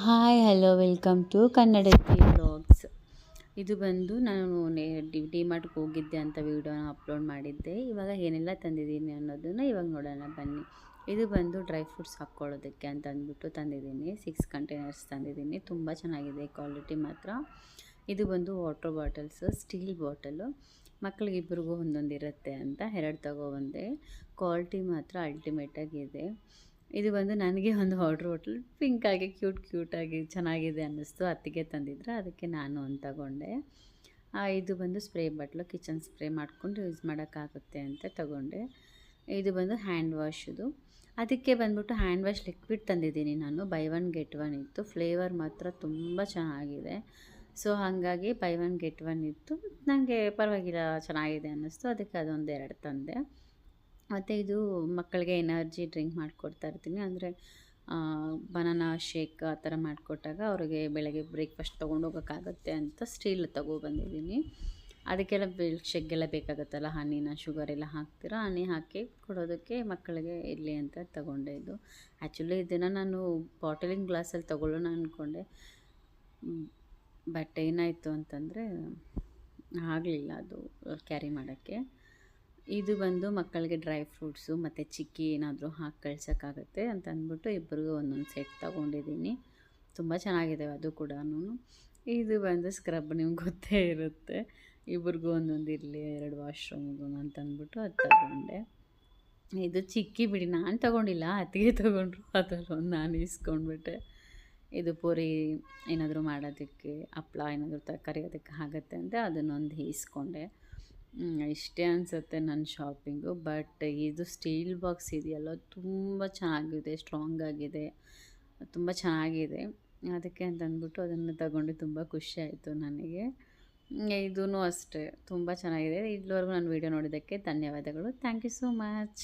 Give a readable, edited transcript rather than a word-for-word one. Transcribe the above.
Hi hello welcome to Kannadathi vlogs. ಇದು ಬಂದು ನಾನು ಡಿಮಾರ್ಟ್ಗೆ ಹೋಗಿದ್ದೆ ಅಂತ ವೀಡಿಯೋನ ಅಪ್ಲೋಡ್ ಮಾಡಿದ್ದೆ. ಇವಾಗ ಏನೆಲ್ಲ ತಂದಿದ್ದೀನಿ ಅನ್ನೋದನ್ನು ಇವಾಗ ನೋಡೋಣ ಬನ್ನಿ. ಇದು ಬಂದು ಡ್ರೈ ಫ್ರೂಟ್ಸ್ ಹಾಕ್ಕೊಳ್ಳೋದಕ್ಕೆ ಅಂತ ಅಂದ್ಬಿಟ್ಟು ತಂದಿದ್ದೀನಿ. 6 ಕಂಟೈನರ್ಸ್ ತಂದಿದ್ದೀನಿ. ತುಂಬ ಚೆನ್ನಾಗಿದೆ ಕ್ವಾಲಿಟಿ ಮಾತ್ರ. ಇದು ಬಂದು ವಾಟರ್ ಬಾಟಲ್ಸ್, ಸ್ಟೀಲ್ ಬಾಟಲು. ಮಕ್ಕಳಿಗೆ ಇಬ್ಬರಿಗೂ ಒಂದೊಂದು ಇರುತ್ತೆ ಅಂತ 2 ತಗೊಬಂದೆ. ಕ್ವಾಲಿಟಿ ಮಾತ್ರ ಅಲ್ಟಿಮೇಟಾಗಿದೆ. ಇದು ಬಂದು ನನಗೆ ಒಂದು ವಾಟರ್ ಬಾಟಲ್ ಪಿಂಕಾಗಿ ಕ್ಯೂಟಾಗಿ ಚೆನ್ನಾಗಿದೆ ಅನ್ನಿಸ್ತು. ಅತ್ತಿಗೆ ತಂದಿದ್ರು, ಅದಕ್ಕೆ ನಾನು ಒಂದು ತಗೊಂಡೆ. ಇದು ಬಂದು ಸ್ಪ್ರೇ ಬಾಟ್ಲು, ಕಿಚನ್ ಸ್ಪ್ರೇ ಮಾಡ್ಕೊಂಡು ಯೂಸ್ ಮಾಡೋಕ್ಕಾಗುತ್ತೆ ಅಂತ ತಗೊಂಡೆ. ಇದು ಬಂದು ಹ್ಯಾಂಡ್ ವಾಶದು. ಅದಕ್ಕೆ ಬಂದ್ಬಿಟ್ಟು ಹ್ಯಾಂಡ್ ವಾಶ್ ಲಿಕ್ವಿಡ್ ತಂದಿದ್ದೀನಿ ನಾನು. ಬೈ 1 ಗೆಟ್ 1 ಇತ್ತು. ಫ್ಲೇವರ್ ಮಾತ್ರ ತುಂಬ ಚೆನ್ನಾಗಿದೆ. ಸೊ ಹಾಗಾಗಿ ಬೈ 1 ಗೆಟ್ 1 ಇತ್ತು. ನನಗೆ ಪರವಾಗಿಲ್ಲ ಚೆನ್ನಾಗಿದೆ ಅನ್ನಿಸ್ತು. ಅದಕ್ಕೆ ಅದೊಂದು 2 ತಂದೆ. ಮತ್ತು ಇದು ಮಕ್ಕಳಿಗೆ ಎನರ್ಜಿ ಡ್ರಿಂಕ್ ಮಾಡಿಕೊಡ್ತಾ ಇರ್ತೀನಿ. ಅಂದರೆ ಬನಾನಾ ಶೇಕ್ ಆ ಥರ ಮಾಡಿಕೊಟ್ಟಾಗ ಅವ್ರಿಗೆ ಬೆಳಗ್ಗೆ ಬ್ರೇಕ್ಫಾಸ್ಟ್ ತೊಗೊಂಡು ಹೋಗೋಕ್ಕಾಗತ್ತೆ ಅಂತ ಸ್ಟೀಲ್ ತೊಗೊಬಂದಿದ್ದೀನಿ. ಅದಕ್ಕೆಲ್ಲ ಮಿಲ್ಕ್ ಶೇಕ್ಗೆಲ್ಲ ಬೇಕಾಗುತ್ತಲ್ಲ, ಹನಿನ ಶುಗರೆಲ್ಲ ಹಾಕ್ತೀರ, ಹನಿ ಹಾಕಿ ಕೊಡೋದಕ್ಕೆ ಮಕ್ಕಳಿಗೆ ಇರಲಿ ಅಂತ ತಗೊಂಡೆ. ಇದು ಆ್ಯಕ್ಚುಲಿ ಇದನ್ನು ನಾನು ಬಾಟಲಿಂಗ್ ಗ್ಲಾಸಲ್ಲಿ ತೊಗೊಳ್ಳೋಣ ಅಂದ್ಕೊಂಡೆ. ಬಟ್ ಏನಾಯಿತು ಅಂತಂದರೆ ಆಗಲಿಲ್ಲ ಅದು ಕ್ಯಾರಿ ಮಾಡೋಕ್ಕೆ. ಇದು ಬಂದು ಮಕ್ಕಳಿಗೆ ಡ್ರೈ ಫ್ರೂಟ್ಸು ಮತ್ತು ಚಿಕ್ಕಿ ಏನಾದರೂ ಹಾಕಿ ಕಳ್ಸೋಕ್ಕಾಗತ್ತೆ ಅಂತ ಅಂದ್ಬಿಟ್ಟು ಇಬ್ಬರಿಗೂ ಒಂದೊಂದು ಸೆಟ್ ತೊಗೊಂಡಿದ್ದೀನಿ. ತುಂಬ ಚೆನ್ನಾಗಿದೆ ಅದು ಕೂಡ. ಇದು ಬಂದು ಸ್ಕ್ರಬ್, ನಿಮ್ಗೆ ಗೊತ್ತೇ ಇರುತ್ತೆ. ಇಬ್ರಿಗೂ ಒಂದೊಂದು ಇರಲಿ 2 ವಾಶ್ರೂಮ್ಗೂ ಅಂತ ಅಂದ್ಬಿಟ್ಟು ಅದು ತಗೊಂಡೆ. ಇದು ಚಿಕ್ಕಿ ಬಿಡಿ, ನಾನು ತೊಗೊಂಡಿಲ್ಲ, ಅತ್ತಿಗೆ ತೊಗೊಂಡ್ರು. ಅದರಲ್ಲೊಂದು ನಾನು ಇಸ್ಕೊಂಡ್ಬಿಟ್ಟೆ. ಇದು ಪೂರಿ ಏನಾದರೂ ಮಾಡೋದಕ್ಕೆ, ಹಪ್ಳ ಏನಾದರೂ ತರಕಾರಿ ಅದಕ್ಕೆ ಆಗುತ್ತೆ ಅಂತ ಅದನ್ನೊಂದು ಈಸ್ಕೊಂಡೆ. ಇಷ್ಟೇ ಅನಿಸುತ್ತೆ ನನ್ನ ಶಾಪಿಂಗು. ಬಟ್ ಇದು ಸ್ಟೀಲ್ ಬಾಕ್ಸ್ ಇದೆಯಲ್ಲ, ತುಂಬ ಚೆನ್ನಾಗಿದೆ, ಸ್ಟ್ರಾಂಗಾಗಿದೆ, ತುಂಬ ಚೆನ್ನಾಗಿದೆ. ಅದಕ್ಕೆ ಅಂತ ಅಂದ್ಬಿಟ್ಟು ಅದನ್ನು ತಗೊಂಡು ತುಂಬ ಖುಷಿ ಆಯಿತು ನನಗೆ. ಇದೂ ಅಷ್ಟೇ ತುಂಬ ಚೆನ್ನಾಗಿದೆ. ಇಲ್ಲಿವರೆಗೂ ನನ್ನ ವೀಡಿಯೋ ನೋಡಿದ್ದಕ್ಕೆ ಧನ್ಯವಾದಗಳು. Thank you so much.